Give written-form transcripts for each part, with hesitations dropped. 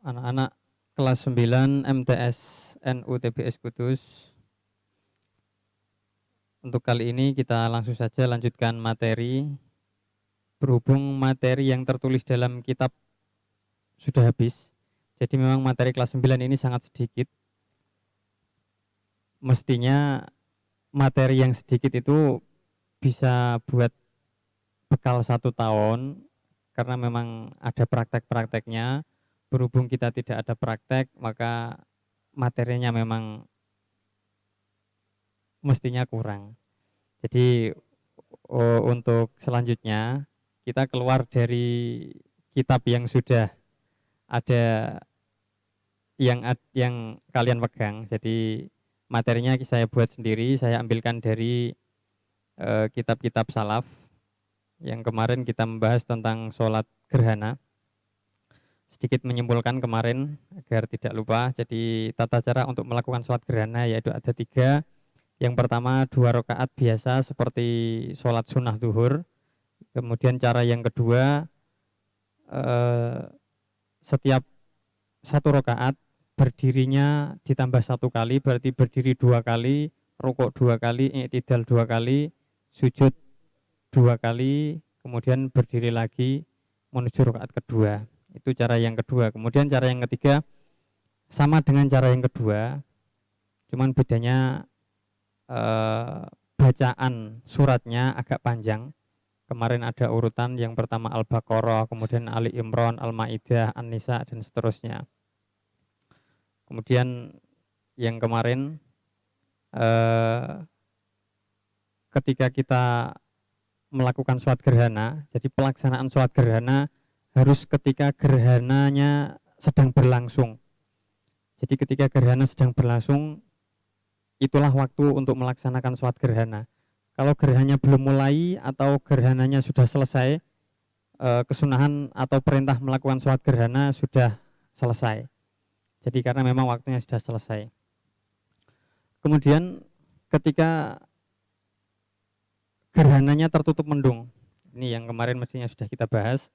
anak-anak kelas 9 MTS NU TBS Kudus. Untuk kali ini kita langsung saja lanjutkan materi. Berhubung materi yang tertulis dalam kitab sudah habis, jadi memang materi kelas 9 ini sangat sedikit. Mestinya materi yang sedikit itu bisa buat bekal 1 tahun, karena memang ada praktek-prakteknya. Berhubung kita tidak ada praktek, maka materinya memang mestinya kurang. Jadi untuk selanjutnya kita keluar dari kitab yang sudah ada yang kalian pegang. Jadi materinya saya buat sendiri, saya ambilkan dari kitab-kitab salaf. Yang kemarin kita membahas tentang sholat gerhana. Sedikit menyimpulkan kemarin agar tidak lupa. Jadi tata cara untuk melakukan sholat gerhana yaitu ada 3. Yang pertama 2 rakaat biasa seperti sholat sunnah zuhur. Kemudian cara yang kedua setiap 1 rakaat berdirinya ditambah 1 kali, berarti berdiri 2 kali, rukuk 2 kali, i'tidal 2 kali, sujud 2 kali, kemudian berdiri lagi menuju rakaat kedua. Itu cara yang kedua. Kemudian cara yang ketiga sama dengan cara yang kedua, cuman bedanya bacaan suratnya agak panjang. Kemarin ada urutan, yang pertama Al-Baqarah, kemudian Ali Imran, Al-Maidah, An-Nisa, dan seterusnya. Kemudian yang kemarin ketika kita melakukan sholat gerhana, jadi pelaksanaan sholat gerhana harus ketika gerhananya sedang berlangsung. Jadi ketika gerhana sedang berlangsung, itulah waktu untuk melaksanakan sholat gerhana. Kalau gerhananya belum mulai atau gerhananya sudah selesai, kesunahan atau perintah melakukan sholat gerhana sudah selesai. Jadi karena memang waktunya sudah selesai. Kemudian ketika gerhananya tertutup mendung, ini yang kemarin mestinya sudah kita bahas.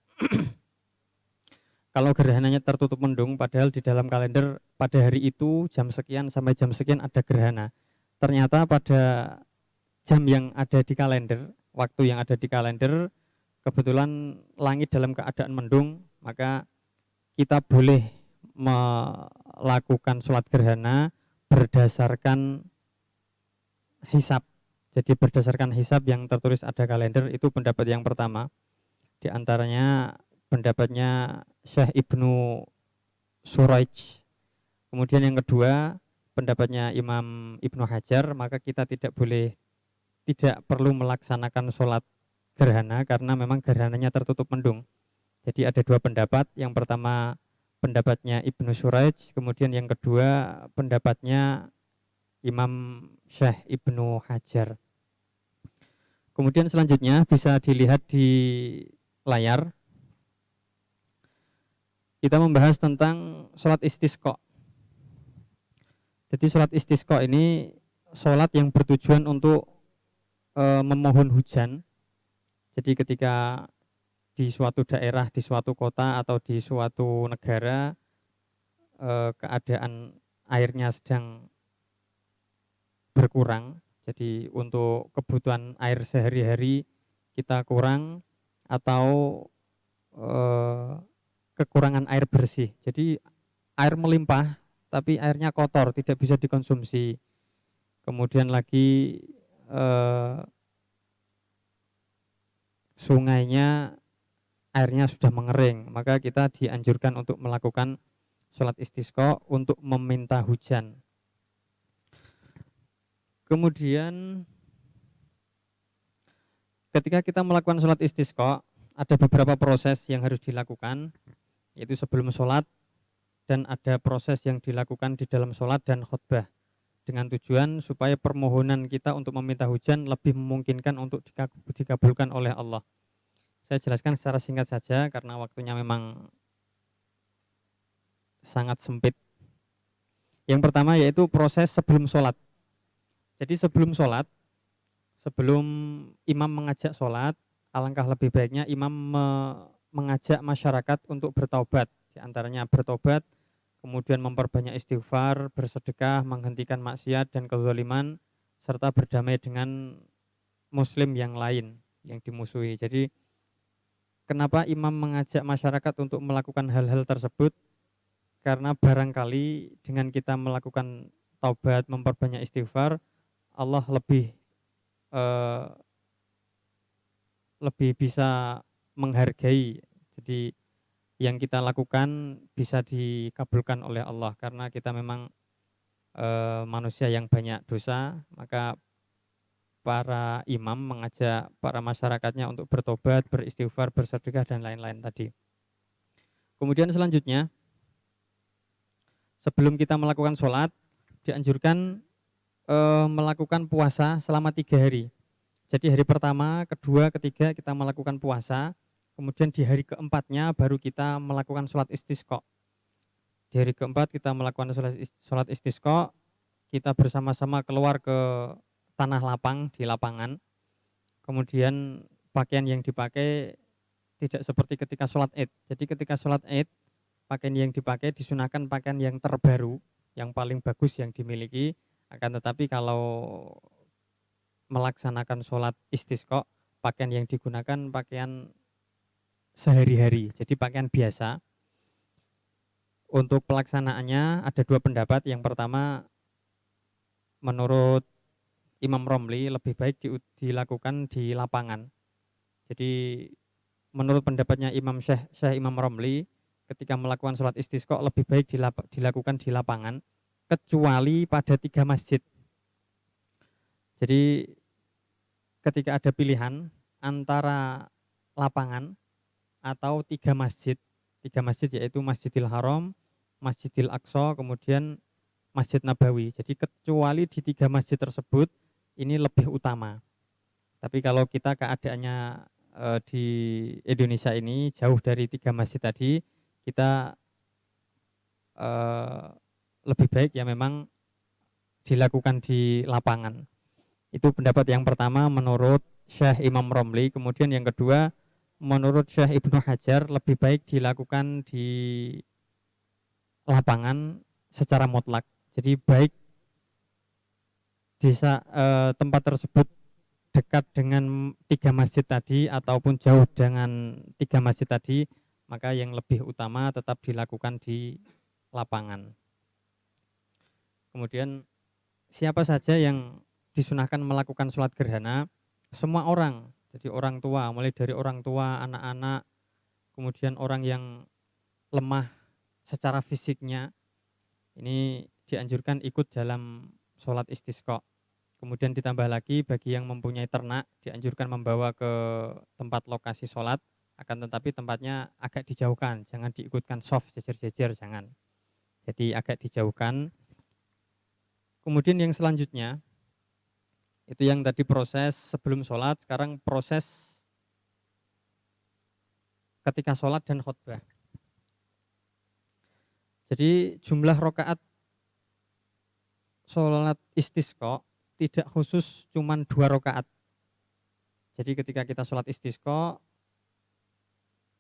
Kalau gerhananya tertutup mendung, padahal di dalam kalender pada hari itu jam sekian sampai jam sekian ada gerhana. Ternyata pada jam yang ada di kalender, waktu yang ada di kalender, kebetulan langit dalam keadaan mendung, maka kita boleh melakukan sholat gerhana berdasarkan hisab. Jadi berdasarkan hisab yang tertulis ada kalender, itu pendapat yang pertama. Di antaranya pendapatnya Syekh Ibnu Suraij. Kemudian yang kedua pendapatnya Imam Ibnu Hajar, maka kita tidak perlu melaksanakan sholat gerhana karena memang gerhananya tertutup mendung. Jadi ada 2 pendapat. Yang pertama pendapatnya Ibnu Suraij, kemudian yang kedua pendapatnya Imam Syekh Ibnu Hajar. Kemudian selanjutnya bisa dilihat di layar. Kita membahas tentang sholat istisqa. Jadi sholat istisqa ini sholat yang bertujuan untuk memohon hujan. Jadi ketika di suatu daerah, di suatu kota atau di suatu negara keadaan airnya sedang berkurang, jadi untuk kebutuhan air sehari-hari kita kurang atau kekurangan air bersih. Jadi air melimpah tapi airnya kotor, tidak bisa dikonsumsi. Kemudian lagi sungainya airnya sudah mengering, maka kita dianjurkan untuk melakukan sholat istisqa untuk meminta hujan. Kemudian ketika kita melakukan sholat istisqa, ada beberapa proses yang harus dilakukan, yaitu sebelum sholat, dan ada proses yang dilakukan di dalam sholat dan khutbah, dengan tujuan supaya permohonan kita untuk meminta hujan lebih memungkinkan untuk dikabulkan oleh Allah. Saya jelaskan secara singkat saja karena waktunya memang sangat sempit. Yang pertama yaitu proses sebelum sholat. Jadi sebelum sholat, sebelum imam mengajak sholat, alangkah lebih baiknya imam mengajak masyarakat untuk bertaubat. Di antaranya bertobat kemudian memperbanyak istighfar, bersedekah, menghentikan maksiat dan kezaliman, serta berdamai dengan muslim yang lain yang dimusuhi. Jadi kenapa imam mengajak masyarakat untuk melakukan hal-hal tersebut? Karena barangkali dengan kita melakukan taubat, memperbanyak istighfar, Allah eh, lebih bisa menghargai. Jadi yang kita lakukan bisa dikabulkan oleh Allah karena kita memang manusia yang banyak dosa, maka para imam mengajak para masyarakatnya untuk bertobat, beristighfar, bersedekah dan lain-lain tadi. Kemudian selanjutnya, sebelum kita melakukan sholat, dianjurkan melakukan puasa selama 3 hari. Jadi hari pertama, kedua, ketiga kita melakukan puasa, kemudian di hari keempatnya baru kita melakukan sholat istisqa. Di hari keempat kita melakukan sholat istisqa, kita bersama-sama keluar ke tanah lapang di lapangan. Kemudian pakaian yang dipakai tidak seperti ketika sholat id. Jadi ketika sholat id, pakaian yang dipakai disunahkan pakaian yang terbaru, yang paling bagus yang dimiliki. Akan tetapi kalau melaksanakan sholat istisqa, pakaian yang digunakan pakaian sehari-hari, jadi pakaian biasa. Untuk pelaksanaannya ada 2 pendapat. Yang pertama, menurut Imam Romli lebih baik dilakukan di lapangan. Jadi menurut pendapatnya Syekh Imam Romli, ketika melakukan sholat istisqa lebih baik dilakukan di lapangan, kecuali pada 3 masjid. Jadi ketika ada pilihan antara lapangan atau 3 masjid, 3 masjid yaitu Masjidil Haram, Masjidil Aqsa, kemudian Masjid Nabawi. Jadi kecuali di 3 masjid tersebut ini lebih utama. Tapi kalau kita keadaannya di Indonesia ini jauh dari 3 masjid tadi, kita lebih baik ya memang dilakukan di lapangan. Itu pendapat yang pertama menurut Syekh Imam Romli. Kemudian yang kedua, menurut Syekh Ibnu Hajar lebih baik dilakukan di lapangan secara mutlak. Jadi baik di tempat tersebut dekat dengan 3 masjid tadi ataupun jauh dengan 3 masjid tadi, maka yang lebih utama tetap dilakukan di lapangan. Kemudian siapa saja yang disunahkan melakukan sholat gerhana? Semua orang, jadi orang tua, mulai dari orang tua, anak-anak, kemudian orang yang lemah secara fisiknya, ini dianjurkan ikut dalam sholat istisqa. Kemudian ditambah lagi bagi yang mempunyai ternak dianjurkan membawa ke tempat lokasi sholat, akan tetapi tempatnya agak dijauhkan, jangan diikutkan soft jejer-jejer, jangan. Jadi agak dijauhkan. Kemudian yang selanjutnya, itu yang tadi proses sebelum sholat, sekarang proses ketika sholat dan khutbah. Jadi jumlah rakaat sholat istisqa tidak khusus cuman 2 rakaat. Jadi ketika kita sholat istisqa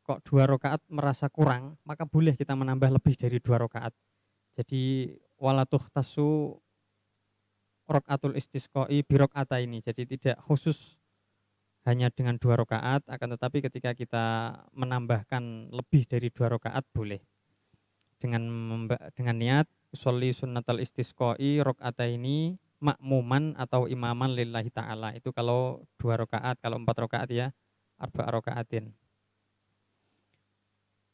kok 2 rakaat merasa kurang, maka boleh kita menambah lebih dari 2 rakaat. Jadi walatuh tasu rokaatul istisqai birokata ini. Jadi tidak khusus hanya dengan 2 rakaat, akan tetapi ketika kita menambahkan lebih dari 2 rakaat boleh. Dengan niat usolli sunnatal istisqai rokata ini makmuman atau imaman lillahi ta'ala. Itu kalau 2 rakaat, kalau 4 rakaat ya arba rakaatin.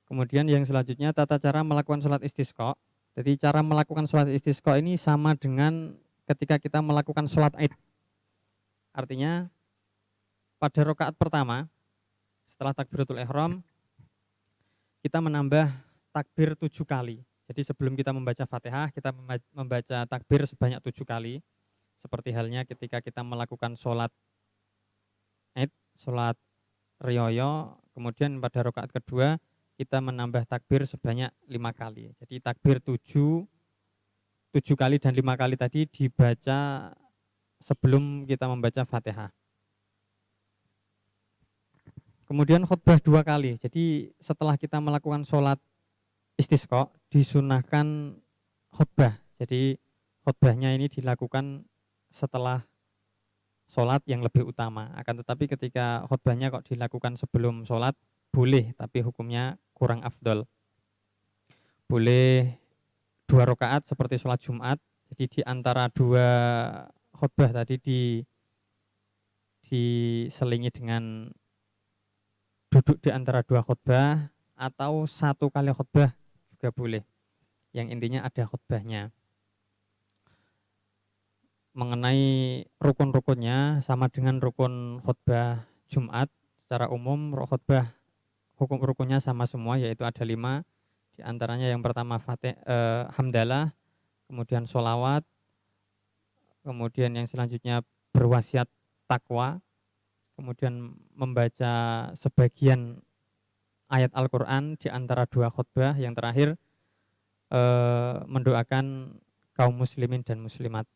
Kemudian yang selanjutnya tata cara melakukan sholat istisqa. Jadi cara melakukan sholat istisqa ini sama dengan ketika kita melakukan sholat id. Artinya pada rakaat pertama setelah takbiratul ihram kita menambah takbir 7 kali. Jadi sebelum kita membaca Fatihah kita membaca takbir sebanyak 7 kali. Seperti halnya ketika kita melakukan sholat id, sholat riyoyo, kemudian pada rakaat kedua kita menambah takbir sebanyak 5 kali. Jadi takbir 7 kali dan 5 kali tadi dibaca sebelum kita membaca Fatihah. Kemudian khutbah 2 kali. Jadi setelah kita melakukan sholat istisqa disunahkan khutbah. Jadi khutbahnya ini dilakukan setelah sholat yang lebih utama. Akan tetapi ketika khutbahnya kok dilakukan sebelum sholat, boleh, tapi hukumnya kurang afdol. Boleh 2 rakaat seperti sholat Jumat. Jadi di antara 2 khutbah tadi diselingi dengan duduk di antara 2 khutbah, atau 1 kali khutbah juga boleh. Yang intinya ada khutbahnya. Mengenai rukun-rukunnya sama dengan rukun khutbah Jumat, secara umum khutbah hukum rukunnya sama semua, yaitu ada 5. Di antaranya yang pertama hamdalah, kemudian sholawat, kemudian yang selanjutnya berwasiat takwa, kemudian membaca sebagian ayat Al-Quran di antara 2 khutbah, yang terakhir mendoakan kaum muslimin dan muslimat.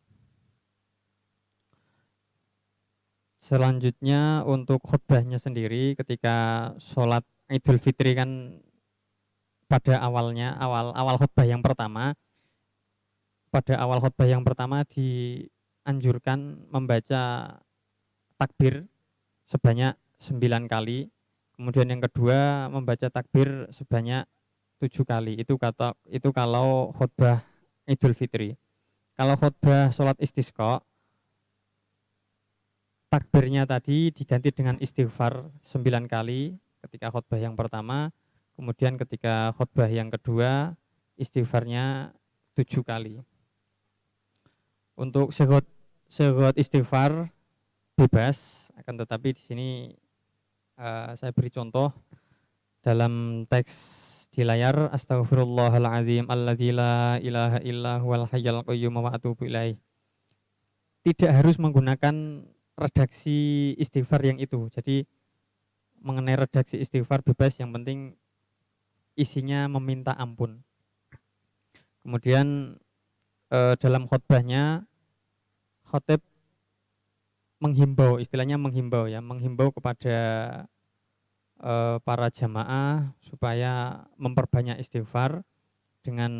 Selanjutnya untuk khutbahnya sendiri, ketika sholat Idul Fitri kan pada awal khutbah yang pertama, dianjurkan membaca takbir sebanyak 9 kali. Kemudian yang kedua membaca takbir sebanyak 7 kali. Itu kalau khutbah Idul Fitri. Kalau khutbah sholat istisqa, takbirnya tadi diganti dengan istighfar 9 kali ketika khutbah yang pertama. Kemudian ketika khutbah yang kedua, istighfarnya 7 kali. Untuk syahadat istighfar bebas, akan tetapi di sini saya beri contoh dalam teks di layar, astaghfirullahaladzim alladzi la ilaha illa huwal hayyul qayyum wa atubu ilaih. Tidak harus menggunakan redaksi istighfar yang itu. Jadi mengenai redaksi istighfar bebas, yang penting isinya meminta ampun. Kemudian dalam khutbahnya khatib menghimbau, istilahnya menghimbau kepada para jamaah supaya memperbanyak istighfar dengan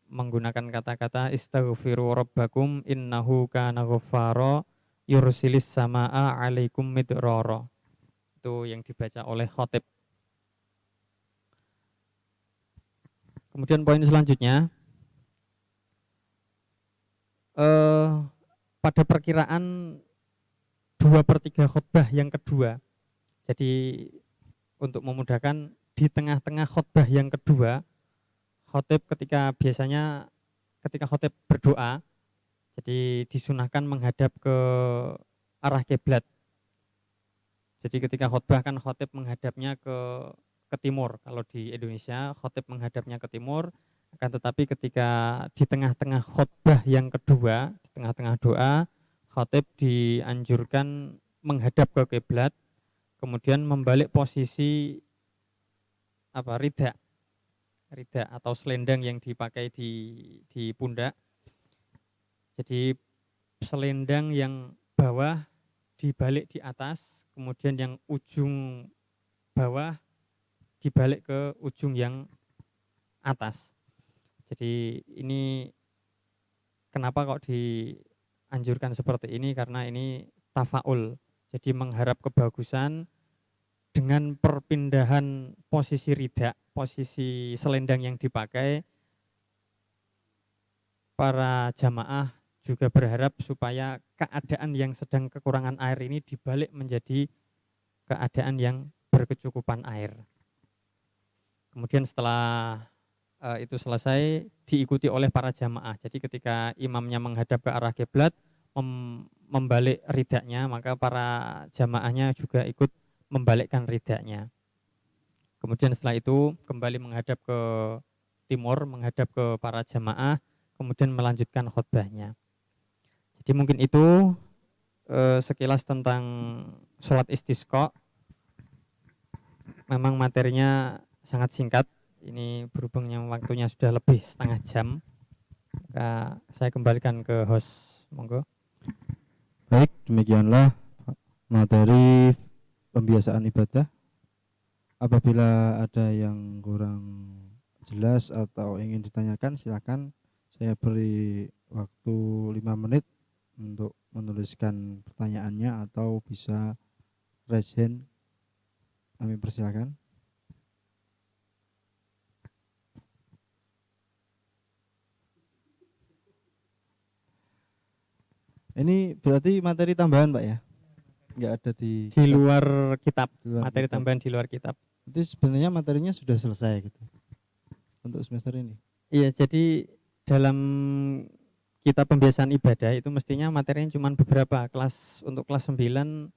menggunakan kata-kata istaghfiru rabbakum innahu kana ghaffara yursilis samaa alaikum midrara. Itu yang dibaca oleh khatib. Kemudian poin selanjutnya, pada perkiraan 2/3 khutbah yang kedua. Jadi untuk memudahkan, di tengah-tengah khutbah yang kedua, khatib ketika khatib berdoa, jadi disunahkan menghadap ke arah kiblat. Jadi ketika khutbah kan khatib menghadapnya ke timur. Kalau di Indonesia khatib menghadapnya ke timur. Akan tetapi ketika di tengah-tengah khutbah yang kedua, di tengah-tengah doa, khatib dianjurkan menghadap ke kiblat, kemudian membalik posisi rida atau selendang yang dipakai di pundak. Jadi selendang yang bawah dibalik di atas, kemudian yang ujung bawah dibalik ke ujung yang atas. Jadi ini kenapa kok dianjurkan seperti ini, karena ini tafaul. Jadi mengharap kebagusan dengan perpindahan posisi rida, posisi selendang yang dipakai. Para jamaah juga berharap supaya keadaan yang sedang kekurangan air ini dibalik menjadi keadaan yang berkecukupan air. Kemudian setelah itu selesai, diikuti oleh para jamaah. Jadi ketika imamnya menghadap ke arah kiblat, membalik ridanya, maka para jamaahnya juga ikut membalikkan ridanya. Kemudian setelah itu kembali menghadap ke timur, menghadap ke para jamaah, kemudian melanjutkan khutbahnya. Jadi mungkin itu sekilas tentang sholat istisqa. Memang materinya sangat singkat. Ini berhubung yang waktunya sudah lebih setengah jam. Maka saya kembalikan ke host. Monggo. Baik, demikianlah materi pembiasaan ibadah. Apabila ada yang kurang jelas atau ingin ditanyakan, silakan saya beri waktu 5 menit untuk menuliskan pertanyaannya atau bisa raise hand. Kami persilakan. Ini berarti materi tambahan Pak ya? Nggak ada di Di kitab, luar kitab, di luar materi kitab. tambahan di luar kitab. Itu sebenarnya materinya sudah selesai gitu untuk semester ini. Iya, jadi dalam kitab pembiasaan ibadah itu mestinya materinya cuma beberapa. Untuk kelas 9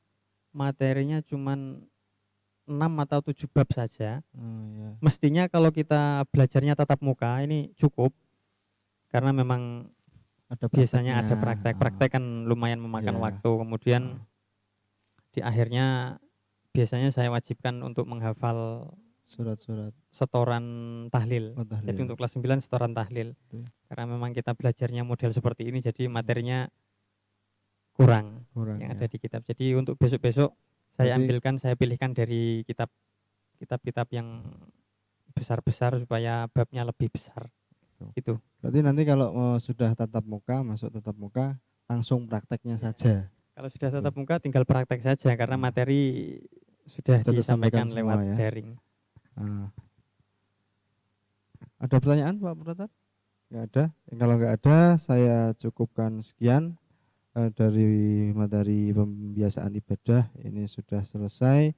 materinya cuma 6 atau 7 bab saja. Oh, ya. Mestinya kalau kita belajarnya tatap muka ini cukup, karena memang Ada biasanya ada prakteknya. praktek. Praktek kan lumayan memakan Iya. waktu. Kemudian di akhirnya biasanya saya wajibkan untuk menghafal Surat-surat setoran tahlil. Jadi tahlil. untuk kelas 9 setoran tahlil. Oke. Karena memang kita belajarnya model seperti ini, jadi materinya kurang yang ada Kurang ya. di kitab. Jadi untuk besok-besok saya Berarti ambilkan, saya pilihkan dari kitab-kitab yang besar-besar supaya babnya lebih besar. Itu. berarti nanti kalau sudah tatap muka, masuk tatap muka, langsung prakteknya saja. Kalau sudah tatap muka tinggal praktek saja karena materi sudah Sudah tersampaikan disampaikan semua lewat ya. daring. Ada pertanyaan Pak Pratap? Nggak ada. Kalau nggak ada, saya cukupkan sekian dari materi pembiasaan ibadah. Ini sudah selesai.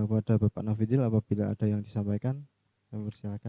Pada Bapak Nafidil, apabila ada yang disampaikan, kami persilakan.